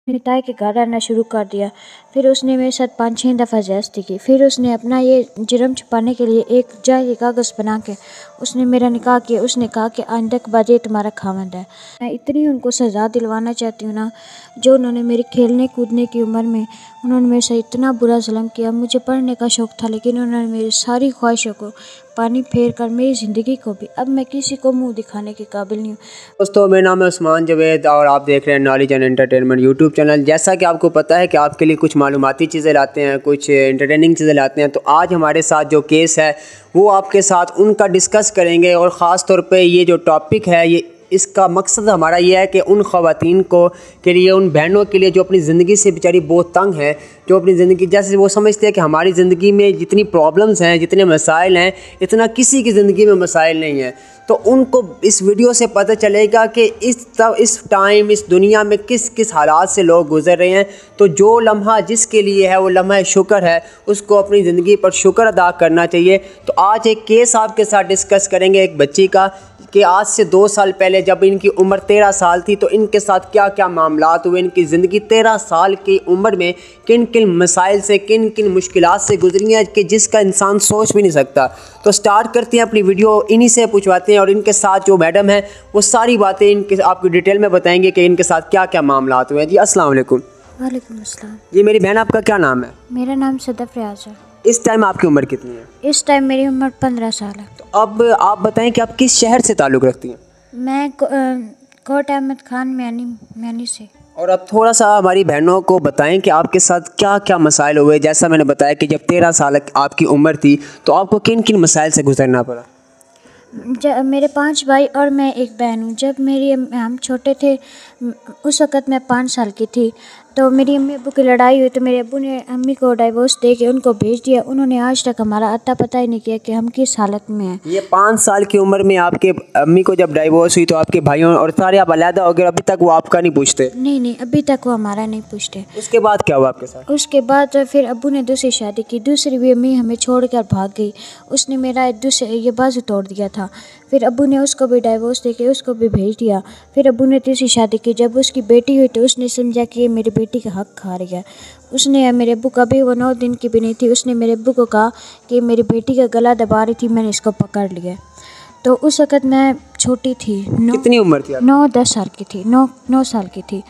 मेरे ताए के घर आना शुरू कर दिया। फिर उसने मेरे साथ 5-6 दफ़ा ज़्यादती की। फिर उसने अपना ये जुर्म छुपाने के लिए एक जाली कागज़ बना के उसने मेरा निकाह किया। उसने कहा कि आइंदा के बाद ये तुम्हारा खावंद है। मैं इतनी उनको सज़ा दिलवाना चाहती हूँ ना, जो उन्होंने मेरी खेलने कूदने की उम्र में उन्होंने मेरे से इतना बुरा जुल्म किया। मुझे पढ़ने का शौक़ था, लेकिन उन्होंने मेरी सारी ख्वाहिशों को पानी फेर कर मेरी ज़िंदगी को भी, अब मैं किसी को मुँह दिखाने के काबिल नहीं हूँ। दोस्तों, मेरा नाम है उस्मान जवेद और आप देख रहे हैं knowledge and entertainment YouTube channel. जैसा कि आपको पता है कि आपके लिए कुछ मालूमाती चीज़ें लाते हैं, कुछ एंटरटेनिंग चीज़ें लाते हैं, तो आज हमारे साथ जो केस है वो आपके साथ उनका डिस्कस करेंगे। और ख़ास तौर पे ये जो टॉपिक है, ये इसका मकसद हमारा ये है कि उन ख़वातीन को के लिए, उन बहनों के लिए जो अपनी ज़िंदगी से बेचारी बहुत तंग है, जो अपनी ज़िंदगी जैसे वो समझते हैं कि हमारी ज़िंदगी में जितनी प्रॉब्लम्स हैं, जितने मसाइल हैं, इतना किसी की ज़िंदगी में मसाइल नहीं है। तो उनको इस वीडियो से पता चलेगा कि इस टाइम इस दुनिया में किस किस हालात से लोग गुजर रहे हैं। तो जो लम्हा जिसके लिए है वो लम्हा शुक्र है, उसको अपनी ज़िंदगी पर शुक्र अदा करना चाहिए। तो आज एक केस आपके साथ डिस्कस करेंगे एक बच्ची का, कि आज से 2 साल पहले जब इनकी उम्र 13 साल थी तो इनके साथ क्या क्या मामलात हुए। इनकी ज़िंदगी 13 साल की उम्र में किन किन मसाइल से, किन किन मुश्किलात से गुजरी हैं कि जिसका इंसान सोच भी नहीं सकता। तो स्टार्ट करते हैं अपनी वीडियो, इन्हीं से पूछवाते हैं और इनके साथ जो मैडम है वो सारी बातें इनके आपको डिटेल में बताएंगे कि इनके साथ क्या क्या मामलात हुए हैं। जी अस्सलाम वालेकुम। वालेकुम अस्सलाम। जी मेरी बहन, आपका क्या नाम है? मेरा नाम सदफ रियाज है। इस टाइम आपकी उम्र कितनी है? इस टाइम मेरी उम्र 15 साल है। तो अब आप बताएं कि आप किस शहर से ताल्लुक़ रखती हैं? मैं कोट अहमद खान मैनी से। और अब थोड़ा सा हमारी बहनों को बताएं कि आपके साथ क्या क्या मसाइल हुए। जैसा मैंने बताया कि जब 13 साल आपकी उम्र थी तो आपको किन किन मसाइल से गुजरना पड़ा? मेरे 5 भाई और मैं एक बहन हूँ। जब हम छोटे थे, उस वक़्त मैं 5 साल की थी, तो मेरी अम्मी अब्बू की लड़ाई हुई तो मेरे अब्बू ने अम्मी को डाइवोर्स दे के उनको भेज दिया। उन्होंने आज तक हमारा अता पता ही नहीं किया कि हम किस हालत में हैं। ये 5 साल की उम्र में आपके अम्मी को जब डाइवोर्स हुई तो आपके भाइयों और सारे आप अलहदा हो गए, अभी तक वो आपका नहीं पूछते? नहीं, अभी तक वो हमारा नहीं पूछते। उसके बाद क्या हुआ आपके साथ? उसके बाद फिर अब्बू ने दूसरी शादी की। दूसरी भी अम्मी हमें छोड़ कर भाग गई। उसने मेरा ये बाजू तोड़ दिया था। फिर अब्बू ने उसको भी डाइवोर्स दे के उसको भी भेज दिया। फिर अब्बू ने तीसरी शादी की। जब उसकी बेटी हुई तो उसने समझा कि ये मेरी बेटी का हक खा रही है। उसने मेरे अब्बू का भी, वो 9 दिन की भी नहीं थी, उसने मेरे अब्बू को कहा कि मेरी बेटी का गला दबा रही थी, मैंने इसको पकड़ लिया। तो उस वक़्त मैं छोटी थी। कितनी उम्र थी? 9-10 साल की थी। 9 साल की थी।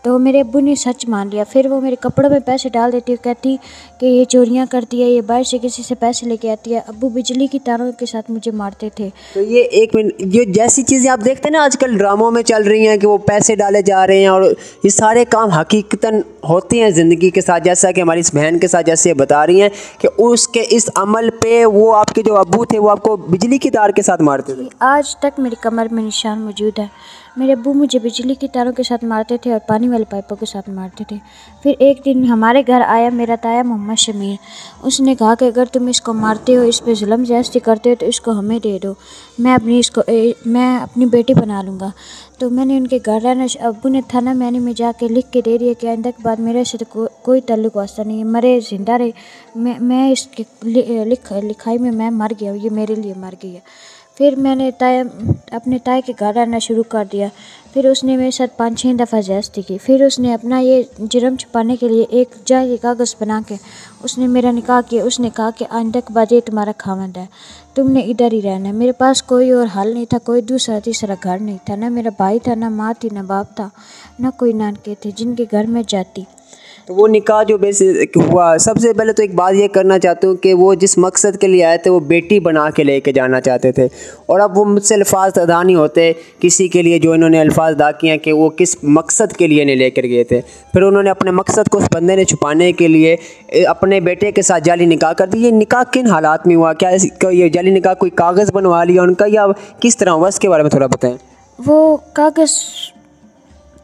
तो मेरे अब्बू ने सच मान लिया। फिर वो मेरे कपड़ों में पैसे डाल देती है, कहती कि ये चोरियां करती है, ये बाहर से किसी से पैसे लेके आती है। अब्बू बिजली की तारों के साथ मुझे मारते थे। तो ये एक मिनट, ये जैसी चीज़ें आप देखते हैं ना आजकल ड्रामों में चल रही हैं कि वो पैसे डाले जा रहे हैं, और ये सारे काम हकीकतन होते हैं ज़िंदगी के साथ, जैसा कि हमारी इस बहन के साथ जैसे बता रही हैं कि उसके इस अमल पे वो आपके जो अब्बू थे वो आपको बिजली की तार के साथ मारते थे। आज तक मेरी कमर में निशान मौजूद है। मेरे अब्बू मुझे बिजली की तारों के साथ मारते थे और पानी वाले पाइपों के साथ मारते थे। फिर एक दिन हमारे घर आया मेरा ताया मोहम्मद शमीर। उसने कहा कि अगर तुम इसको मारते हो, इस पे जुल्म ज़्यादती करते हो, तो इसको हमें दे दो, मैं अपनी बेटी बना लूँगा। तो मैंने उनके घर रहना, अब्बू ने थाना मैनी में जाके लिख के दे दिया कि आइंदा के बाद मेरे से तो कोई ताल्लुक़ वास्ता नहीं है, मरे जिंदा रहे, मैं इसके लिखाई में मैं मर गया, ये मेरे लिए मर गई है। फिर मैंने अपने ताए के घर आना शुरू कर दिया। फिर उसने मेरे साथ 5-6 दफ़ा ज़्यादती की। फिर उसने अपना ये जुर्म छुपाने के लिए एक जाली कागज़ बना के उसने मेरा निकाह किया। उसने कहा कि आइंदा के बाद ये तुम्हारा खावंद है, तुमने इधर ही रहना है। मेरे पास कोई और हल नहीं था, कोई दूसरा तीसरा घर नहीं था, ना मेरा भाई था, ना माँ थी, ना बाप था, ना कोई नानके थे जिनके घर में जाती। तो वो निकाह जो बेसिक हुआ, सबसे पहले तो एक बात ये करना चाहता हूँ कि वो जिस मकसद के लिए आए थे वो बेटी बना के लेके जाना चाहते थे, और अब वो मुझसे अल्फाज अदा नहीं होते किसी के लिए जो इन्होंने अल्फाज अदा किए हैं कि वो किस मकसद के लिए नहीं लेकर गए थे। फिर उन्होंने अपने मकसद को उस बंदे ने छुपाने के लिए अपने बेटे के साथ जाली निकाह कर दी। ये निकाह किन हालात में हुआ? क्या ये जाली निकाह कोई कागज़ बनवा लिया उनका, या किस तरह हुआ? इसके बारे में थोड़ा बताएँ। वो कागज़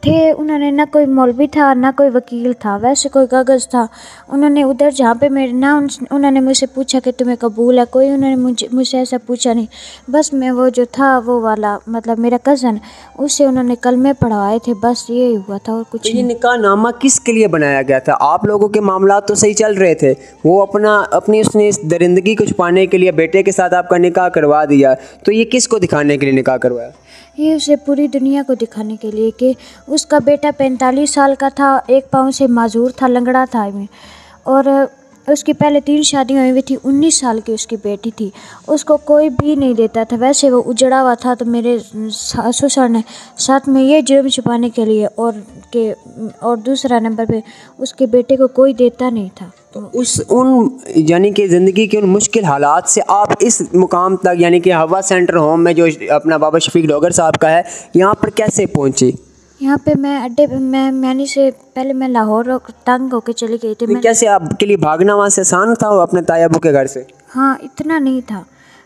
थे, उन्होंने ना कोई मौलवी था ना कोई वकील था, वैसे कोई कागज़ था। उन्होंने उधर जहाँ पे मेरे ना उन्होंने मुझसे पूछा कि तुम्हें कबूल है, कोई उन्होंने मुझसे ऐसा पूछा नहीं। बस मैं वो जो था वो वाला, मतलब मेरा कज़न, उससे उन्होंने कलमे पढ़वाए थे, बस ये हुआ था और कुछ नहीं। ये निकाह नामा किस के लिए बनाया गया था? आप लोगों के मामला तो सही चल रहे थे, वो अपनी उसने इस दरिंदगी को छुपाने के लिए बेटे के साथ आपका निकाह करवा दिया, तो ये किस को दिखाने के लिए निकाह करवाया? ये उसे पूरी दुनिया को दिखाने के लिए कि उसका बेटा 45 साल का था, एक पाँव से माजूर था, लंगड़ा था में, और उसकी पहले 3 शादियाँ हुई थी। 19 साल की उसकी बेटी थी, उसको कोई भी नहीं देता था, वैसे वो उजड़ा हुआ था। तो मेरे ससुर ने साथ में ये जुर्म छुपाने के लिए और दूसरा नंबर पे उसके बेटे को कोई देता नहीं था। यानी कि ज़िंदगी के उन मुश्किल हालात से आप इस मुकाम तक, यानी कि हवा सेंटर होम में जो अपना बाबा शफीक डॉगर साहब का है, यहाँ पर कैसे पहुँची? यहाँ पे मैं अड्डे पे मैंने से पहले मैं लाहौर तंग होके चली गई थी। कैसे आपके लिए भागना वहाँ से आसान था अपने ताया अबू के घर से? हाँ, इतना नहीं था,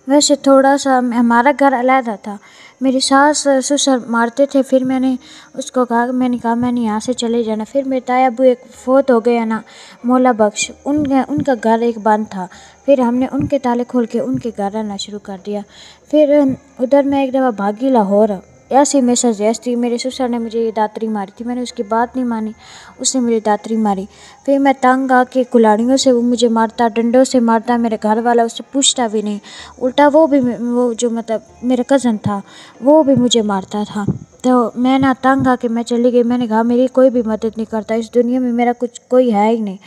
वैसे थोड़ा सा। हमारा घर अलग था, मेरी सास ससुर मारते थे। फिर मैंने उसको कहा, मैंने यहाँ से चले जाना। फिर मेरे ताया अबू एक फोत हो गया ना, मौला बख्श, उनका घर एक बंद था। फिर हमने उनके ताले खोल के उनके घर रहना शुरू कर दिया। फिर उधर मैं एक दफ़ा भागी लाहौर, ऐसी मेरे साथ जैस थी। मेरे ससुर ने मुझे ये दातरी मारी थी, मैंने उसकी बात नहीं मानी, उसने मुझे दातरी मारी। फिर मैं तंग आके कुल्हाड़ियों से वो मुझे मारता, डंडों से मारता। मेरे घर वाला उससे पूछता भी नहीं, उल्टा वो जो मतलब मेरा कज़न था वो भी मुझे मारता था। तो मैं ना तंग आके मैं चली गई। मैंने कहा मेरी कोई भी मदद नहीं करता इस दुनिया में, मेरा कुछ कोई है ही नहीं।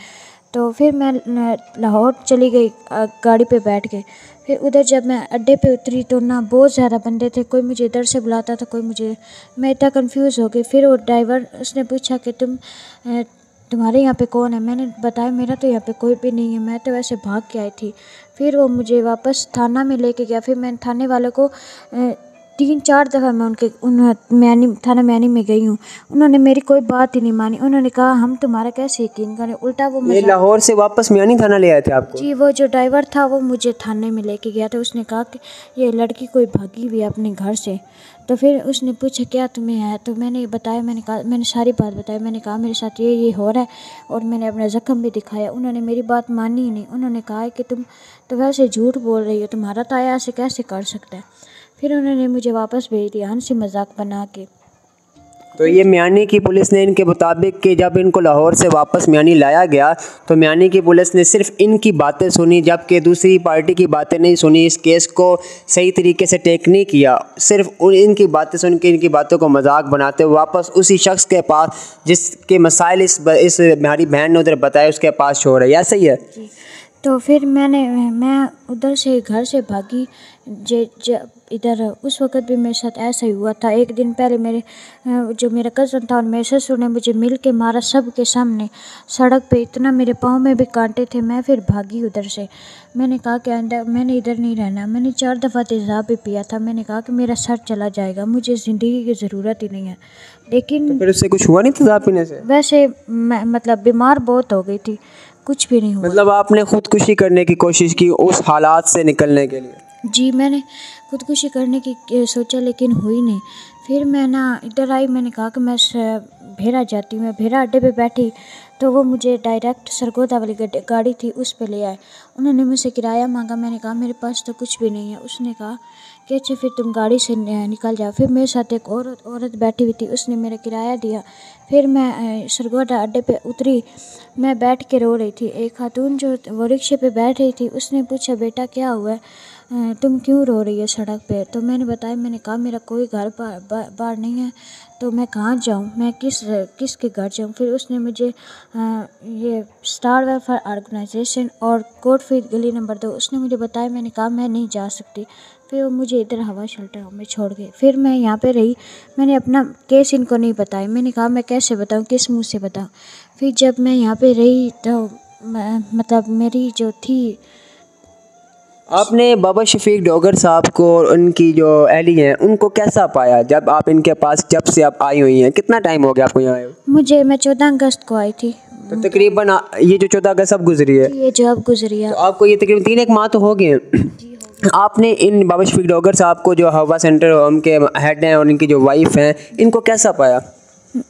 तो फिर मैं लाहौर चली गई गाड़ी पे बैठ के। फिर उधर जब मैं अड्डे पे उतरी तो ना बहुत ज़्यादा बंदे थे, कोई मुझे इधर से बुलाता था, कोई मुझे, मैं इतना कंफ्यूज हो गई। फिर वो ड्राइवर उसने पूछा कि तुम्हारे यहाँ पे कौन है? मैंने बताया मेरा तो यहाँ पे कोई भी नहीं है, मैं तो वैसे भाग के आई थी। फिर वो मुझे वापस थाना में लेके गया। फिर मैं थाने वाले को 3-4 दफ़ा मैं थाना मैनी में गई हूँ, उन्होंने मेरी कोई बात ही नहीं मानी। उन्होंने कहा हम तुम्हारा कैसे यकीन करें, उल्टा वो ये लाहौर से वापस मियानी थाना ले आए थे आपको? जी, वो जो ड्राइवर था वो मुझे थाने में लेके गया था। उसने कहा कि ये लड़की कोई भागी हुई है अपने घर से। तो फिर उसने पूछा क्या तुम्हें है? तो मैंने बताया, मैंने सारी बात बताई। मैंने कहा मेरे साथ ये हो रहा है, और मैंने अपना ज़ख्म भी दिखाया। उन्होंने मेरी बात मानी ही नहीं। उन्होंने कहा कि तुम तो वैसे झूठ बोल रही हो, तुम्हारा ताया ऐसे कैसे कर सकता है। फिर उन्होंने मुझे वापस भेज दिया हंसी मजाक बना के। तो ये मियानी की पुलिस ने इनके मुताबिक कि जब इनको लाहौर से वापस मियानी लाया गया तो मियानी की पुलिस ने सिर्फ इनकी बातें सुनी, जबकि दूसरी पार्टी की बातें नहीं सुनी। इस केस को सही तरीके से टेक नहीं किया, सिर्फ इनकी बातें सुन के इनकी बातों को मजाक बनाते हुए वापस उसी शख्स के पास जिसके मसाइल इस हमारी बहन ने उधर बताया उसके पास छोड़ रही है। ऐसा ही है जी। तो फिर मैं उधर से घर से भागी। इधर उस वक़्त भी मेरे साथ ऐसा ही हुआ था। एक दिन पहले जो मेरा कज़न था और मेरे ससुर ने मुझे मिल के मारा सब के सामने सड़क पे, इतना मेरे पाँव में भी कांटे थे। मैं फिर भागी उधर से। मैंने कहा कि मैंने इधर नहीं रहना। मैंने 4 दफ़ा तेज़ाब भी पिया था। मैंने कहा कि मेरा सर चला जाएगा, मुझे ज़िंदगी की ज़रूरत ही नहीं है। लेकिन तो फिर उससे कुछ हुआ नहीं तेज़ाब पीने से? वैसे मैं मतलब बीमार बहुत हो गई थी, कुछ भी नहीं हुआ। मतलब आपने खुदकुशी करने की कोशिश की उस हालात से निकलने के लिए? जी, मैंने खुदकुशी करने की सोचा लेकिन हुई नहीं। फिर मैं ना इधर आई। मैंने कहा कि मैं भेरा जाती हूँ। मैं भेरा अड्डे पे बैठी तो वो मुझे डायरेक्ट सरगोदा वाली गाड़ी थी उस पे ले आए। उन्होंने मुझसे किराया मांगा। मैंने कहा मेरे पास तो कुछ भी नहीं है। उसने कहा कि अच्छा फिर तुम गाड़ी से निकल जाओ। फिर मेरे साथ एक औरत बैठी हुई थी, उसने मेरा किराया दिया। फिर मैं सरगोदा अड्डे पे उतरी। मैं बैठ के रो रही थी। एक खातून जो वो रिक्शे पे बैठ रही थी, उसने पूछा बेटा क्या हुआ है, तुम क्यों रो रही है सड़क पे? तो मैंने बताया, मैंने कहा मेरा कोई घर बार नहीं है, तो मैं कहाँ जाऊँ, मैं किसके घर जाऊँ? फिर उसने मुझे ये स्टार वेलफेयर ऑर्गेनाइजेशन और कोटफील्ड गली नंबर 2 उसने मुझे बताया। मैंने कहा मैं नहीं जा सकती। फिर वो मुझे इधर हवा शेल्टर में छोड़ गए। फिर मैं यहाँ पे रही। मैंने अपना केस इनको नहीं बताया। मैंने कहा मैं कैसे बताऊँ, किस मुँह से बताऊँ? फिर जब मैं यहाँ पे रही तो मतलब मेरी जो थी। आपने बाबा शफीक डॉगर साहब को और उनकी जो अहली हैं उनको कैसा पाया जब आप इनके पास, जब से आप आई हुई हैं? कितना टाइम हो गया आपको यहाँ आए? मैं 14 अगस्त को आई थी। तो तकरीबन ये जो 14 अगस्त अब गुजरी है, ये जो अब गुजरी है, तो आपको ये तकरीबन 3-1 माह तो हो गए हैं। आपने इन बाबा शफीक डॉगर साहब को जो हवा सेंटर होम के हेड हैं और इनकी जो वाइफ हैं, इनको कैसा पाया?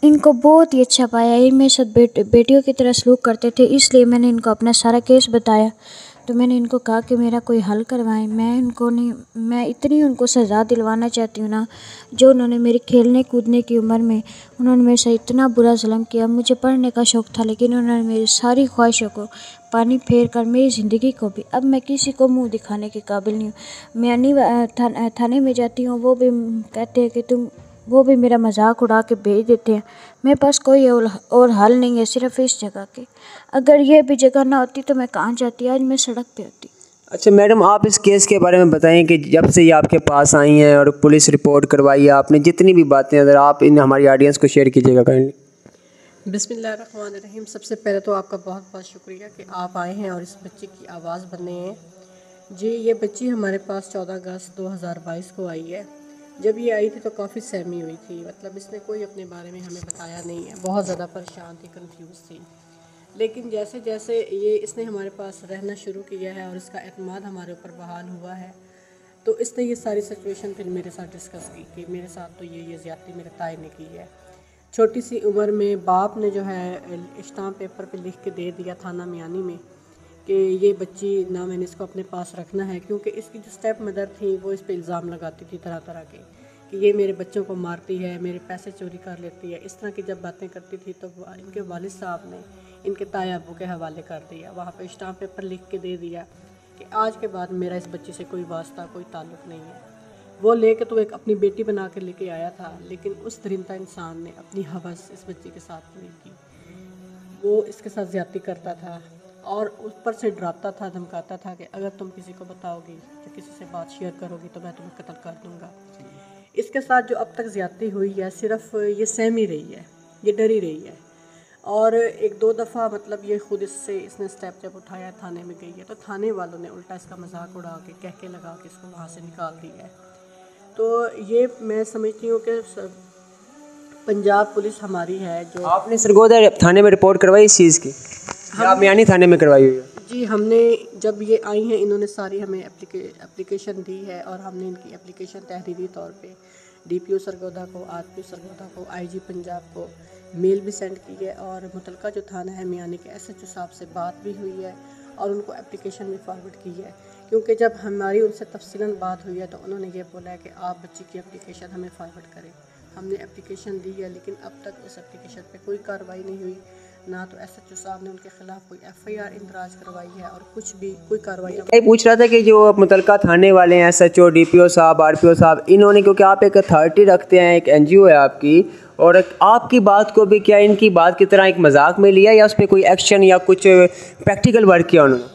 इनको बहुत ही अच्छा पाया। ये मेरे साथ बेटियों की तरह सलूक करते थे, इसलिए मैंने इनको अपना सारा केस बताया। तो मैंने इनको कहा कि मेरा कोई हल करवाएं। मैं इतनी उनको सज़ा दिलवाना चाहती हूँ ना, जो उन्होंने मेरी खेलने कूदने की उम्र में उन्होंने मेरे से इतना बुरा जुल्म किया। मुझे पढ़ने का शौक़ था, लेकिन उन्होंने मेरी सारी ख्वाहिशों को पानी फेर कर मेरी ज़िंदगी को भी, अब मैं किसी को मुंह दिखाने के काबिल नहीं हूँ। मैं थाने में जाती हूँ, वो भी कहते हैं कि वो भी मेरा मजाक उड़ा के भेज देते हैं। मेरे पास कोई और हल नहीं है सिर्फ इस जगह के। अगर ये भी जगह ना होती तो मैं कहाँ जाती, आज मैं सड़क पे होती। अच्छा मैडम, आप इस केस के बारे में बताएं कि जब से ये आपके पास आई हैं और पुलिस रिपोर्ट करवाई है आपने, जितनी भी बातें अगर आप इन हमारी ऑडियंस को शेयर कीजिएगा काइंडली। बिस्मिल्लाहिर्रहमानिर्रहीम। सबसे पहले तो आपका बहुत बहुत शुक्रिया कि आप आए हैं और इस बच्चे की आवाज़ बने हैं। जी, ये बच्ची हमारे पास 14 अगस्त 2022 को आई है। जब ये आई थी तो काफ़ी सहमी हुई थी, मतलब इसने कोई अपने बारे में हमें बताया नहीं है, बहुत ज़्यादा परेशान थी, कंफ्यूज थी। लेकिन जैसे जैसे इसने हमारे पास रहना शुरू किया है और इसका एतमाद हमारे ऊपर बहाल हुआ है, तो इसने ये सारी सिचुएशन फिर मेरे साथ डिस्कस की कि मेरे साथ तो ये ज़्यादती मेरे ताए ने की है। छोटी सी उम्र में बाप ने जो है स्टाम्प पेपर पे लिख के दे दिया थाना मियानी में कि ये बच्ची ना मैंने इसको अपने पास रखना है, क्योंकि इसकी जो स्टेप मदर थी वो इस पे इल्ज़ाम लगाती थी तरह तरह के कि ये मेरे बच्चों को मारती है, मेरे पैसे चोरी कर लेती है। इस तरह की जब बातें करती थी तो इनके वालिद साहब ने इनके ताए अब्बू के हवाले कर दिया, वहाँ पे स्टाम्प पेपर लिख के दे दिया कि आज के बाद मेरा इस बच्ची से कोई वास्ता कोई ताल्लुक़ नहीं है। वो लेके तो एक अपनी बेटी बना के लेके आया था, लेकिन उस दरिंदा इंसान ने अपनी हवस इस बच्ची के साथ पूरी की। वो इसके साथ ज़्यादती करता था और ऊपर से डराता था, धमकाता था कि अगर तुम किसी को बताओगी या किसी से बात शेयर करोगी तो मैं तुम्हें कत्ल कर दूँगा। इसके साथ जो अब तक ज़्यादती हुई है, सिर्फ ये सहमी रही है, ये डरी रही है। और एक दो दफ़ा मतलब ये ख़ुद इसने स्टेप जब उठाया थाने में गई है तो थाने वालों ने उल्टा इसका मजाक उड़ा के कह के लगा के इसको वहाँ से निकाल दिया है। तो ये मैं समझती हूँ कि पंजाब पुलिस हमारी है जो। आपने सरगोदा थाने में रिपोर्ट करवाई इस चीज़ की? आप मियानी थाने में करवाई हुई है? जी, हमने जब ये आई हैं इन्होंने सारी हमें एप्लीकेशन दी है और हमने इनकी एप्लीकेशन तहरीरी तौर पे DPO सरगोदा को, RPO सरगोदा को, IG पंजाब को मेल भी सेंड की है और मुतलका जो थाना है मियानी के SHO साहब से बात भी हुई है और उनको एप्लीकेशन भी फॉरवर्ड की है। क्योंकि जब हमारी उनसे तफसीलन बात हुई है तो उन्होंने ये बोला है कि आप बच्ची की एप्लीकेशन हमें फॉरवर्ड करें। हमने एप्लीकेशन दी है, लेकिन अब तक उस एप्लीकेशन पे कोई कार्रवाई नहीं हुई, ना तो SHO साहब ने उनके ख़िलाफ़ कोई FIR इंदराज करवाई है और कुछ भी कोई कार्रवाई नहीं। पूछ रहा था कि जो मुतलका थाने वाले हैं SHO, DPO साहब, RPO साहब, इन्होंने, क्योंकि आप एक अथॉरिटी रखते हैं, एक NGO है आपकी, और आपकी बात को भी क्या इनकी बात की तरह एक मजाक में लिया या उस पर कोई एक्शन या कुछ प्रैक्टिकल वर्क किया उन्होंने?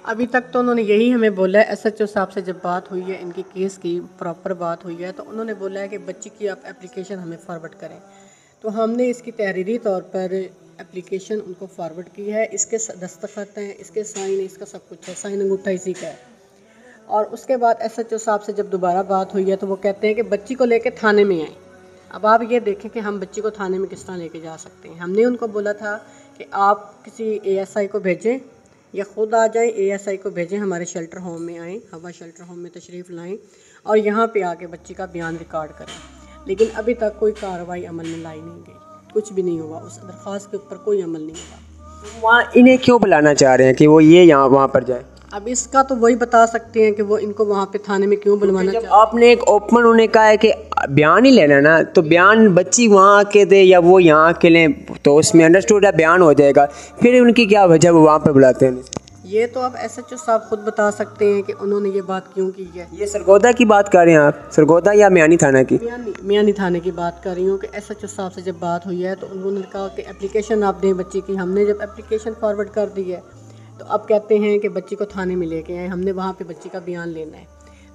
अभी तक तो उन्होंने यही हमें बोला है। SHO साहब से जब बात हुई है, इनकी केस की प्रॉपर बात हुई है, तो उन्होंने बोला है कि बच्ची की आप एप्लीकेशन हमें फॉरवर्ड करें। तो हमने इसकी तहरीरी तौर पर एप्लीकेशन उनको फॉरवर्ड की है। इसके दस्तखत हैं, इसके साइन है, इसका सब कुछ है, साइन अंगूठा इसी का है। और उसके बाद SHO साहब से जब दोबारा बात हुई है तो वो कहते हैं कि बच्ची को लेके थाने में आएँ। अब आप ये देखें कि हम बच्ची को थाने में किस तरह लेके जा सकते हैं। हमने उनको बोला था कि आप किसी ASI को भेजें या ख़ुद आ जाएं, ASI को भेजें, हमारे शेल्टर होम में आएँ, हवा शेल्टर होम में तशरीफ़ लाएँ और यहाँ पे आके बच्ची का बयान रिकॉर्ड करें। लेकिन अभी तक कोई कार्रवाई अमल में लाई नहीं गई, कुछ भी नहीं हुआ, उस दरख्वास्त के ऊपर कोई अमल नहीं हुआ। वहाँ इन्हें क्यों बुलाना चाह रहे हैं कि वो ये यहाँ वहाँ पर जाए? अब इसका तो वही बता सकते हैं कि वो इनको वहाँ पे थाने में क्यों बुलवाना चाहते हैं। आपने एक ओपन उन्हें कहा है कि बयान ही लेना ना, तो बयान बच्ची वहाँ आके दे या वो यहाँ आके लें, तो उसमें अंडरस्टूड है बयान हो जाएगा। फिर उनकी क्या वजह वो वहाँ पर बुलाते हैं? ये तो अब SHO साहब खुद बता सकते हैं कि उन्होंने ये बात क्यों की है। ये सरगोदा की बात कर रहे हैं आप? सरगोदा या मियानी थाना की? मियानी थाने की बात कर रही हूँ कि SHO साहब से जब बात हुई है तो उन्होंने कहा कि एप्लीकेशन आप दें बच्ची की। हमने जब एप्लीकेशन फॉरवर्ड कर दी है तो अब कहते हैं कि बच्ची को थाने में लेके आए, हमने वहाँ पे बच्ची का बयान लेना है।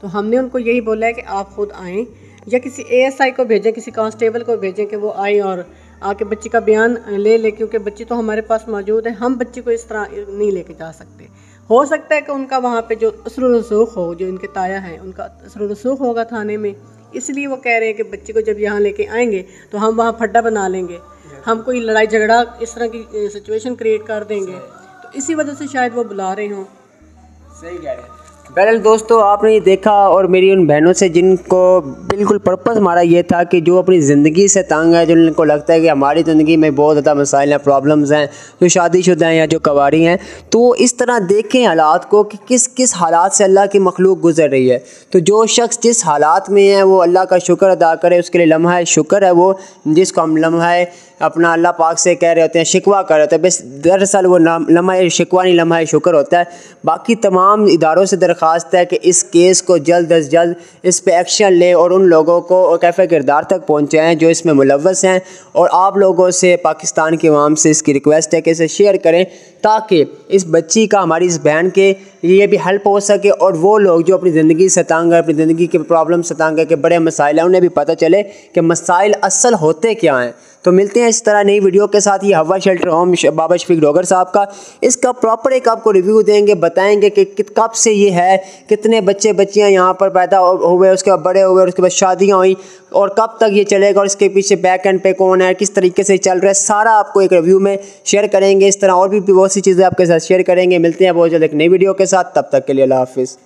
तो हमने उनको यही बोला है कि आप खुद आएँ या किसी ASI को भेजें, किसी कांस्टेबल को भेजें कि वो आए और आके बच्ची का बयान ले, क्योंकि बच्ची तो हमारे पास मौजूद है। हम बच्ची को इस तरह नहीं लेके जा सकते। हो सकता है कि उनका वहाँ पे जो असर रसूख हो, जो इनके ताया हैं उनका असर रसूख होगा थाने में, इसलिए वो कह रहे हैं कि बच्ची को जब यहाँ लेके आएंगे तो हम वहाँ फड्डा बना लेंगे, हम कोई लड़ाई झगड़ा इस तरह की सिचुएशन क्रिएट कर देंगे, तो इसी वजह से शायद वो बुला रहे हों। सही कह रहे हैं। बहरहाल दोस्तों, आपने ये देखा और मेरी उन बहनों से जिनको बिल्कुल पर्पस हमारा ये था कि जो अपनी ज़िंदगी से तंग है, जिनको लगता है कि हमारी ज़िंदगी में बहुत ज़्यादा मसाइल हैं, प्रॉब्लम्स हैं, जो शादीशुदा हैं या जो कवारी हैं, तो इस तरह देखें हालात को कि किस किस हालात से अल्लाह की मखलूक गुजर रही है। तो जो शख्स जिस हालात में है वो अल्लाह का शुक्र अदा करे, उसके लिए लम्हा शुक्र है वो, जिसको हम लम्हा अपना अल्लाह पाक से कह रहे होते हैं, शिकवा कर रहे होते हैं, बस दरअसल वो लम्हा शिकवा नहीं, लम्हा शुक्र होता है। बाकी तमाम इदारों से दरख्वास्त है कि इस केस को जल्द अज जल्द इस पे एक्शन ले और उन लोगों को कैफ़े किरदार तक पहुँचाएँ जो इसमें मुलव्वस हैं। और आप लोगों से, पाकिस्तान की आवाम से इसकी रिक्वेस्ट है कि इसे शेयर करें ताकि इस बच्ची का, हमारी इस बहन के ये भी हेल्प हो सके और वो लोग जो अपनी ज़िंदगी से तंग है, अपनी ज़िंदगी के प्रॉब्लम से तंग है कि बड़े मसाइल हैं, उन्हें भी पता चले कि मसाइल असल होते क्या हैं। तो मिलते हैं इस तरह नई वीडियो के साथ। ये हवा शेल्टर होम बाबा शफीक डोगर साहब का, इसका प्रॉपर एक आपको रिव्यू देंगे, बताएंगे कि कब से ये है, कितने बच्चे बच्चियां यहाँ पर पैदा हुए, उसके बाद बड़े हुए और उसके बाद शादियाँ हुई और कब तक ये चलेगा और इसके पीछे बैक एंड पे कौन है, किस तरीके से चल रहा है, सारा आपको एक रिव्यू में शेयर करेंगे। इस तरह और भी बहुत सी चीज़ें आपके साथ शेयर करेंगे। मिलते हैं बहुत जल्द एक नई वीडियो के साथ, तब तक के लिए अल्लाह हाफिज़।